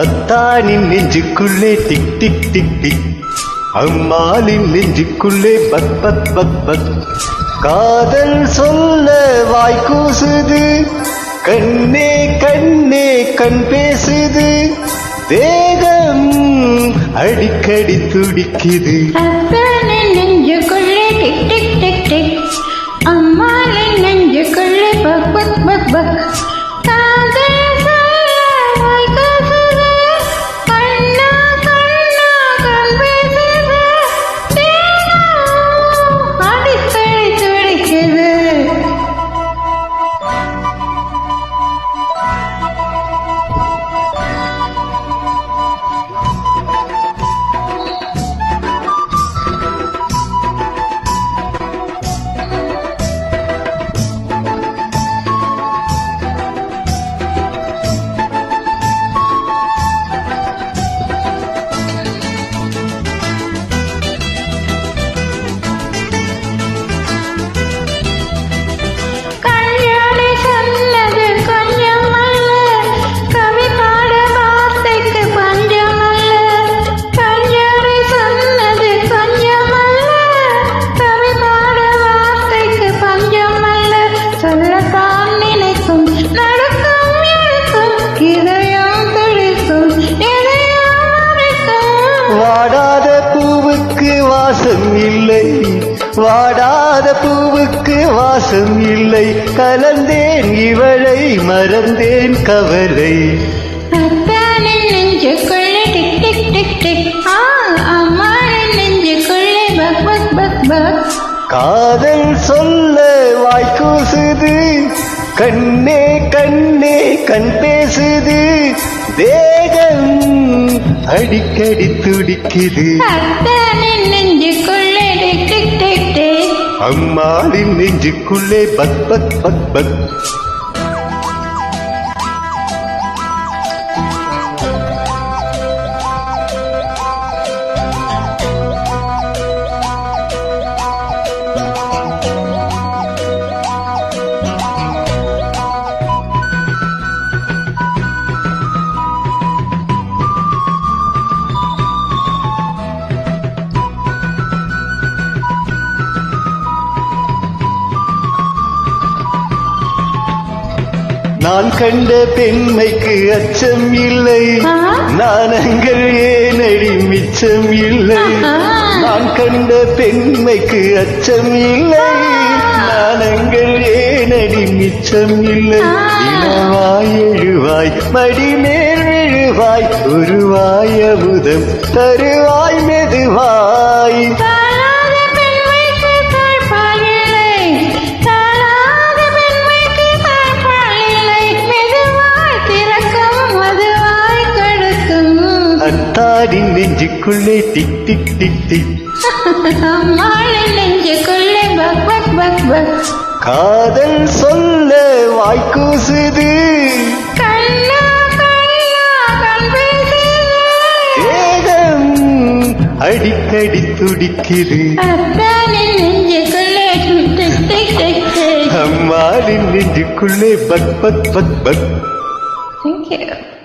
அத்தானின் நெஞ்சுக்குள்ளே tick tick tick tick, அம்மாளின் நெஞ்சுக்குள்ளே buck buck buck buck. காதல் சொல்ல வாய் கூசுது, கண்ணே கண்ணே கண் பேசுது, தேகம் அடிக்கடி துடிக்குது. அத்தானின் நெஞ்சுக்குள்ளே டிக் டிக் டிக் டிக், அம்மாளின் நெஞ்சுக்குள்ளே பக் பக் பக் பக். வாடாத பூவுக்கு வாசம் இல்லை, வாடாத பூவுக்கு வாசம் இல்லை, கலந்தேன் இவளை மறந்தேன் கவலை. அத்தானின் நெஞ்சுக்குள்ளே டிக் டிக் டிக் டிக், அம்மாளின் நெஞ்சுக்குள்ளே பக் பக் பக் பக். காதல் சொல்ல வாய் கூசுது, கண்ணே கண்ணே கண் பேசுது, தேகம் அடிக்கடி துடிக்குது. அத்தானின் நெஞ்சுக்குள்ளே டிக் டிக் டிக் டிக், அம்மாளின் நெஞ்சுக்குள்ளே பக் பக் பக் பக். நான் கண்ட பெண்மைக்கு அச்சம் இல்லை, நாணங்கள் ஏனடி மிச்சம் இல்லை. நான் கண்ட பெண்மைக்கு அச்சம் இல்லை, நாணங்கள் ஏனடி மிச்சம் இல்லை. இளவாய் எழுவாய் மடிமேல் விழுவாய், உருவாய் அமுதம் தருவாய் மெதுவாய். அத்தாரின் நெஞ்சுக்குள்ளே டிக் டிக் டிக் டிக், அம்மாளின் நெஞ்சுக்குள்ளே பக் பக் பக் பக். காதல் சொல்ல வாய் கூசுது, கண்ணா கண்ணா கண் பேசுது, தேகம் அடிக்கடி துடிக்குது. அத்தானின் நெஞ்சுக்குள்ளே டிக் டிக் டிக் டிக், அம்மாளின் நெஞ்சுக்குள்ளே buck buck buck buck. Thank you.